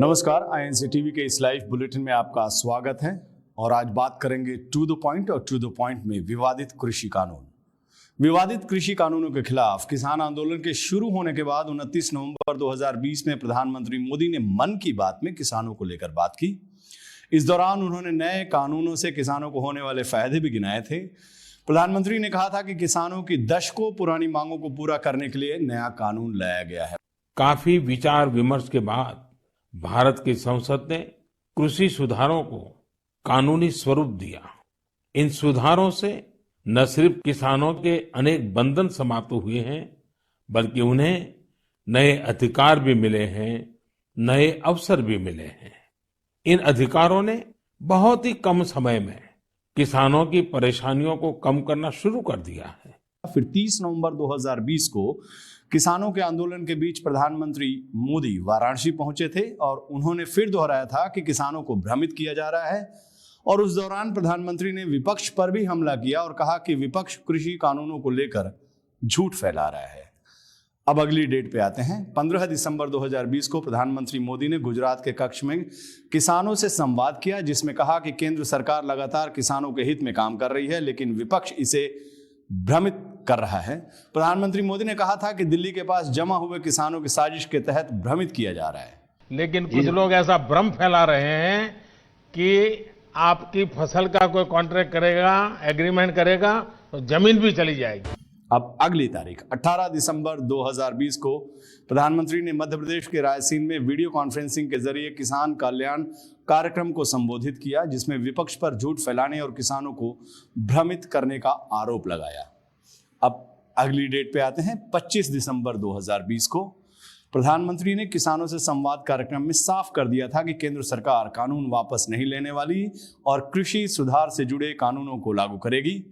नमस्कार, INC TV के इस लाइव बुलेटिन में आपका स्वागत है और आज बात करेंगे टू द पॉइंट और टू द पॉइंट में विवादित कृषि कानून। विवादित कृषि कानूनों के खिलाफ किसान आंदोलन के शुरू होने के बाद 29 नवंबर 2020 में प्रधानमंत्री मोदी ने मन की बात में किसानों को लेकर बात की। इस दौरान उन्होंने नए कानूनों से किसानों को होने वाले फायदे भी गिनाए थे। प्रधानमंत्री ने कहा था कि किसानों की दशकों पुरानी मांगों को पूरा करने के लिए नया कानून लाया गया है। काफी विचार विमर्श के बाद भारत की संसद ने कृषि सुधारों को कानूनी स्वरूप दिया। इन सुधारों से न सिर्फ किसानों के अनेक बंधन समाप्त हुए हैं, बल्कि उन्हें नए अधिकार भी मिले हैं, नए अवसर भी मिले हैं। इन अधिकारों ने बहुत ही कम समय में किसानों की परेशानियों को कम करना शुरू कर दिया है। फिर 30 नवंबर 2020 को किसानों के आंदोलन के बीच प्रधानमंत्री मोदी वाराणसी पहुंचे थे और उन्होंने फिर दोहराया था कि किसानों को भ्रमित किया जा रहा है। और उस दौरान प्रधानमंत्री ने विपक्ष पर भी हमला किया और कहा कि विपक्ष कृषि कानूनों को लेकर झूठ फैला रहा है। अब अगली डेट पे आते हैं। 15 दिसंबर 2020 को प्रधानमंत्री मोदी ने गुजरात के कच्छ में किसानों से संवाद किया, जिसमें कहा कि केंद्र सरकार लगातार किसानों के हित में काम कर रही है, लेकिन विपक्ष इसे भ्रमित कर रहा है। प्रधानमंत्री मोदी ने कहा था कि दिल्ली के पास जमा हुए किसानों की साजिश के तहत भ्रमित किया जा रहा है। लेकिन कुछ लोग ऐसा भ्रम फैला रहे हैं कि आपकी फसल का कोई कॉन्ट्रैक्ट करेगा, एग्रीमेंट करेगा तो जमीन भी चली जाएगी। अब अगली तारीख 18 दिसंबर 2020 को प्रधानमंत्री ने मध्य प्रदेश के रायसेन में वीडियो कॉन्फ्रेंसिंग के जरिए किसान कल्याण कार्यक्रम को संबोधित किया, जिसमें विपक्ष पर झूठ फैलाने और किसानों को भ्रमित करने का आरोप लगाया। अब अगली डेट पे आते हैं। 25 दिसंबर 2020 को प्रधानमंत्री ने किसानों से संवाद कार्यक्रम में साफ कर दिया था कि केंद्र सरकार कानून वापस नहीं लेने वाली और कृषि सुधार से जुड़े कानूनों को लागू करेगी।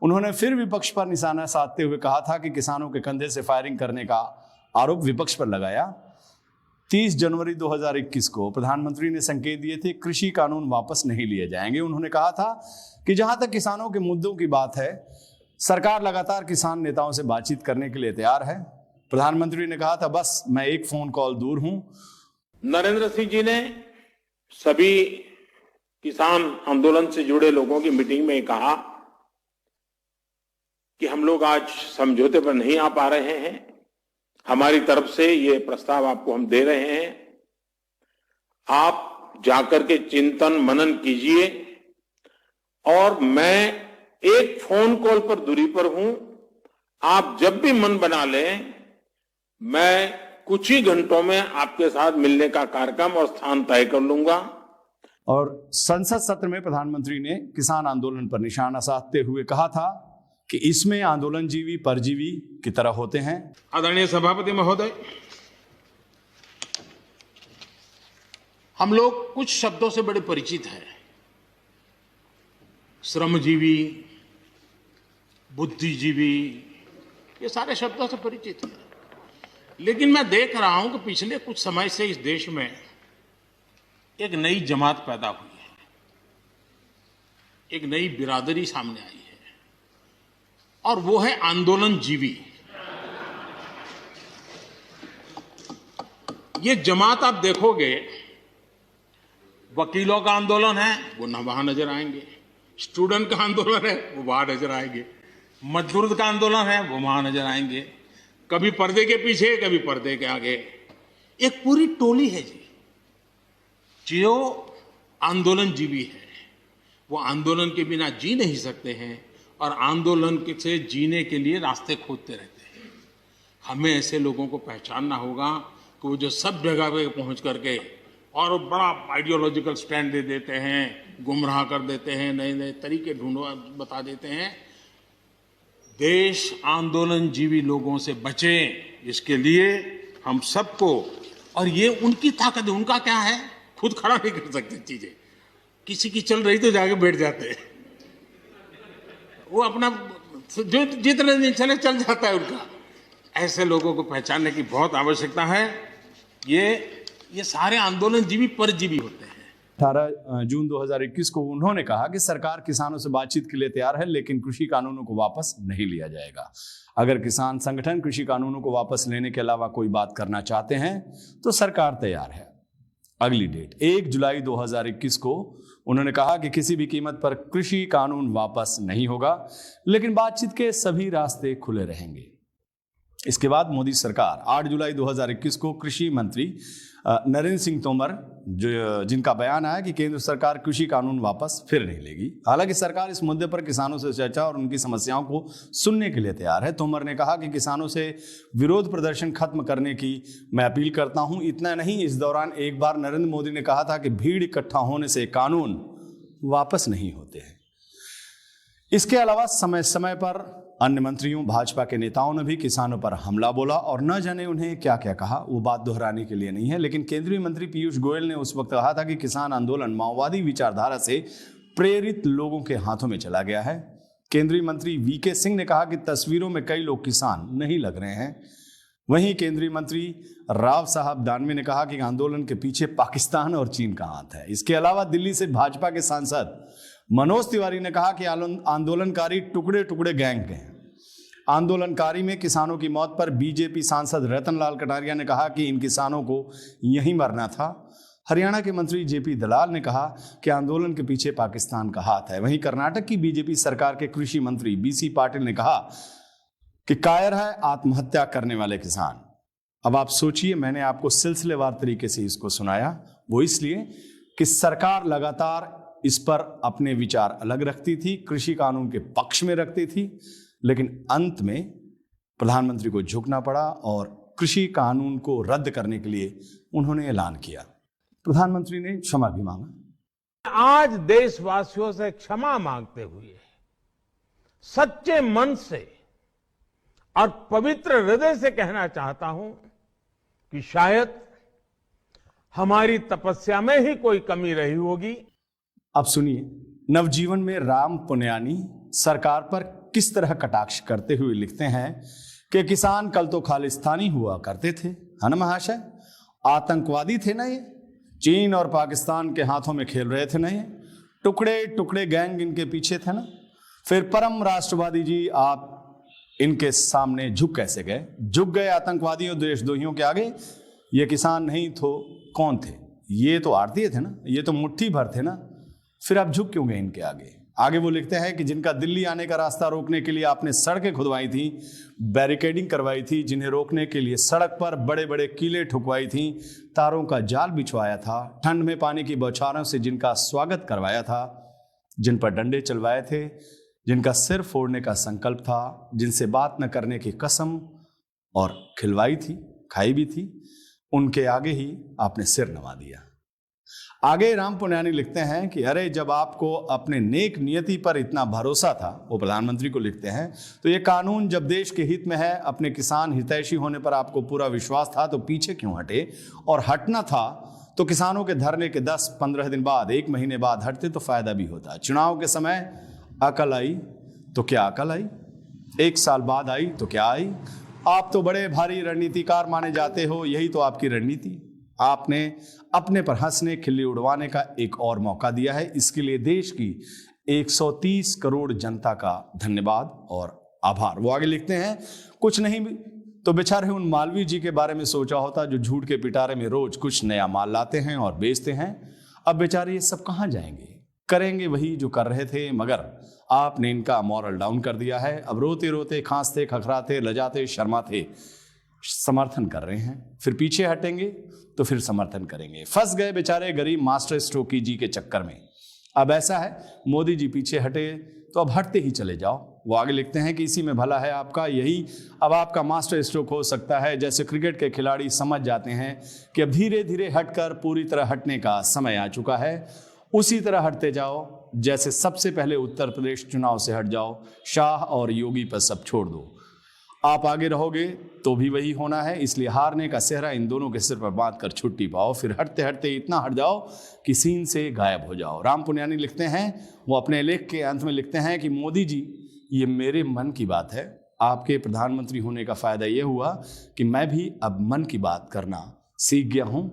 उन्होंने फिर विपक्ष पर निशाना साधते हुए कहा था कि किसानों के कंधे से फायरिंग करने का आरोप विपक्ष पर लगाया। 30 जनवरी 2021 को प्रधानमंत्री ने संकेत दिए थे कृषि कानून वापस नहीं लिए जाएंगे। उन्होंने कहा था कि जहां तक किसानों के मुद्दों की बात है, सरकार लगातार किसान नेताओं से बातचीत करने के लिए तैयार है। प्रधानमंत्री ने कहा था, बस मैं एक फोन कॉल दूर हूं। नरेंद्र सिंह जी ने सभी किसान आंदोलन से जुड़े लोगों की मीटिंग में कहा कि हम लोग आज समझौते पर नहीं आ पा रहे हैं। हमारी तरफ से ये प्रस्ताव आपको हम दे रहे हैं, आप जाकर के चिंतन मनन कीजिए और मैं एक फोन कॉल पर दूरी पर हूं। आप जब भी मन बना लें, मैं कुछ ही घंटों में आपके साथ मिलने का कार्यक्रम और स्थान तय कर लूंगा। और संसद सत्र में प्रधानमंत्री ने किसान आंदोलन पर निशाना साधते हुए कहा था कि इसमें आंदोलनजीवी परजीवी की तरह होते हैं। आदरणीय सभापति महोदय, हम लोग कुछ शब्दों से बड़े परिचित हैं। श्रमजीवी, बुद्धिजीवी, ये सारे शब्दों से परिचित हैं। लेकिन मैं देख रहा हूं कि पिछले कुछ समय से इस देश में एक नई जमात पैदा हुई है, एक नई बिरादरी सामने आई है और वो है आंदोलनजीवी। ये जमात आप देखोगे, वकीलों का आंदोलन है वो न वहां नजर आएंगे, स्टूडेंट का आंदोलन है वो वहां नजर आएंगे, मजदूर का आंदोलन है वो वहां नजर आएंगे, कभी पर्दे के पीछे कभी पर्दे के आगे। एक पूरी टोली है जी जो आंदोलनजीवी है। वो आंदोलन के बिना जी नहीं सकते हैं और आंदोलन से जीने के लिए रास्ते खोजते रहते हैं। हमें ऐसे लोगों को पहचानना होगा कि वो जो सब जगह पे पहुंच करके और बड़ा आइडियोलॉजिकल स्टैंड दे देते हैं, गुमराह कर देते हैं, नए नए तरीके बता देते हैं। देश आंदोलनजीवी लोगों से बचे, इसके लिए हम सबको, और ये उनकी ताकत है। उनका क्या है, खुद खड़ा नहीं कर सकते चीजें, किसी की चल रही तो जाके बैठ जाते हैं। वो अपना जो जितने दिन चले चल जाता है उनका। ऐसे लोगों को पहचानने की बहुत आवश्यकता है। ये सारे आंदोलनजीवी परजीवी होते हैं। 18 जून 2021 को उन्होंने कहा कि सरकार किसानों से बातचीत के लिए तैयार है, लेकिन कृषि कानूनों को वापस नहीं लिया जाएगा। अगर किसान संगठन कृषि कानूनों को वापस लेने के अलावा कोई बात करना चाहते हैं तो सरकार तैयार है। अगली डेट 1 जुलाई 2021 को उन्होंने कहा कि किसी भी कीमत पर कृषि कानून वापस नहीं होगा, लेकिन बातचीत के सभी रास्ते खुले रहेंगे। इसके बाद मोदी सरकार 8 जुलाई 2021 को कृषि मंत्री नरेंद्र सिंह तोमर जिनका बयान आया कि केंद्र सरकार कृषि कानून वापस फिर नहीं लेगी। हालांकि सरकार इस मुद्दे पर किसानों से चर्चा और उनकी समस्याओं को सुनने के लिए तैयार है। तोमर ने कहा कि किसानों से विरोध प्रदर्शन खत्म करने की मैं अपील करता हूं। इतना नहीं, इस दौरान एक बार नरेंद्र मोदी ने कहा था कि भीड़ इकट्ठा होने से कानून वापस नहीं होते हैं। इसके अलावा समय समय पर अन्य मंत्रियों, भाजपा के नेताओं ने भी किसानों पर हमला बोला और न जाने उन्हें क्या क्या कहा, वो बात दोहराने के लिए नहीं है। लेकिन केंद्रीय मंत्री पीयूष गोयल ने उस वक्त कहा था कि किसान आंदोलन माओवादी विचारधारा से प्रेरित लोगों के हाथों में चला गया है। केंद्रीय मंत्री वीके सिंह ने कहा कि तस्वीरों में कई लोग किसान नहीं लग रहे हैं। वहीं केंद्रीय मंत्री राव साहब दानवे ने कहा कि आंदोलन के पीछे पाकिस्तान और चीन का हाथ है। इसके अलावा दिल्ली से भाजपा के सांसद मनोज तिवारी ने कहा कि आंदोलनकारी टुकड़े टुकड़े गैंग के हैं। आंदोलनकारी में किसानों की मौत पर बीजेपी सांसद रतनलाल कटारिया ने कहा कि इन किसानों को यहीं मरना था। हरियाणा के मंत्री जेपी दलाल ने कहा कि आंदोलन के पीछे पाकिस्तान का हाथ है। वहीं कर्नाटक की बीजेपी सरकार के कृषि मंत्री बीसी पाटिल ने कहा कि कायर है आत्महत्या करने वाले किसान। अब आप सोचिए, मैंने आपको सिलसिलेवार तरीके से इसको सुनाया, वो इसलिए कि सरकार लगातार इस पर अपने विचार अलग रखती थी, कृषि कानून के पक्ष में रखती थी, लेकिन अंत में प्रधानमंत्री को झुकना पड़ा और कृषि कानून को रद्द करने के लिए उन्होंने ऐलान किया। प्रधानमंत्री ने क्षमा भी मांगा। आज देशवासियों से क्षमा मांगते हुए सच्चे मन से और पवित्र हृदय से कहना चाहता हूं कि शायद हमारी तपस्या में ही कोई कमी रही होगी। अब सुनिए, नवजीवन में राम पुन्यानी सरकार पर किस तरह कटाक्ष करते हुए लिखते हैं कि किसान कल तो खालिस्तानी हुआ करते थे, है ना महाशय, आतंकवादी थे ना ये, चीन और पाकिस्तान के हाथों में खेल रहे थे ना ये, टुकड़े टुकड़े गैंग इनके पीछे थे ना। फिर परम राष्ट्रवादी जी आप इनके सामने झुक कैसे गए? झुक गए आतंकवादियों देशद्रोहियों के आगे। ये किसान नहीं तो कौन थे? ये तो आड़तीय थे ना, ये तो मुट्ठी भर थे ना, फिर आप झुक क्यों गए इनके आगे? आगे वो लिखते हैं कि जिनका दिल्ली आने का रास्ता रोकने के लिए आपने सड़कें खुदवाई थी, बैरिकेडिंग करवाई थी, जिन्हें रोकने के लिए सड़क पर बड़े बड़े कीले ठुकवाई थी, तारों का जाल बिछवाया था, ठंड में पानी की बौछारों से जिनका स्वागत करवाया था, जिन पर डंडे चलवाए थे, जिनका सिर फोड़ने का संकल्प था, जिनसे बात न करने की कसम और खिलवाई थी, खाई भी थी, उनके आगे ही आपने सिर नवा दिया। आगे राम पुन्यानी लिखते हैं कि अरे जब आपको अपने नेक नियति पर इतना भरोसा था, वो प्रधानमंत्री को लिखते हैं, तो ये कानून जब देश के हित में है, अपने किसान हितैषी होने पर आपको पूरा विश्वास था, तो पीछे क्यों हटे? और हटना था तो किसानों के धरने के 10-15 दिन बाद, 1 महीने बाद हटते तो फायदा भी होता। चुनाव के समय अकल आई तो क्या अकल आई, 1 साल बाद आई तो क्या आई? आप तो बड़े भारी रणनीतिकार माने जाते हो, यही तो आपकी रणनीति। आपने अपने पर हंसने खिल्ली उड़वाने का एक और मौका दिया है। इसके लिए देश की 130 करोड़ जनता का धन्यवाद और आभार। वो आगे लिखते हैं, कुछ नहीं तो बेचारे उन मालवीय जी के बारे में सोचा होता जो झूठ के पिटारे में रोज कुछ नया माल लाते हैं और बेचते हैं। अब बेचारे ये सब कहां जाएंगे? करेंगे वही जो कर रहे थे, मगर आपने इनका मॉरल डाउन कर दिया है। अब रोते रोते, खांसते, खखराते, लजाते, शर्माते समर्थन कर रहे हैं, फिर पीछे हटेंगे तो फिर समर्थन करेंगे। फंस गए बेचारे गरीब मास्टर स्ट्रोकी जी के चक्कर में। अब ऐसा है, मोदी जी पीछे हटे तो अब हटते ही चले जाओ। वो आगे लिखते हैं कि इसी में भला है आपका, यही अब आपका मास्टर स्ट्रोक हो सकता है। जैसे क्रिकेट के खिलाड़ी समझ जाते हैं कि अब धीरे धीरे हटकर पूरी तरह हटने का समय आ चुका है, उसी तरह हटते जाओ। जैसे सबसे पहले उत्तर प्रदेश चुनाव से हट जाओ, शाह और योगी पर सब छोड़ दो। आप आगे रहोगे तो भी वही होना है, इसलिए हारने का सेहरा इन दोनों के सिर पर बांध कर छुट्टी पाओ। फिर हटते हटते इतना हट जाओ कि सीन से गायब हो जाओ। राम पुन्यानी लिखते हैं, वो अपने लेख के अंत में लिखते हैं कि मोदी जी, ये मेरे मन की बात है। आपके प्रधानमंत्री होने का फायदा ये हुआ कि मैं भी अब मन की बात करना सीख गया हूं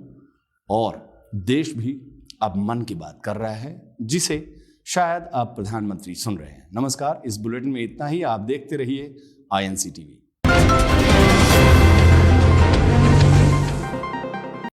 और देश भी अब मन की बात कर रहा है, जिसे शायद आप प्रधानमंत्री सुन रहे हैं। नमस्कार, इस बुलेटिन में इतना ही। आप देखते रहिए INC TV।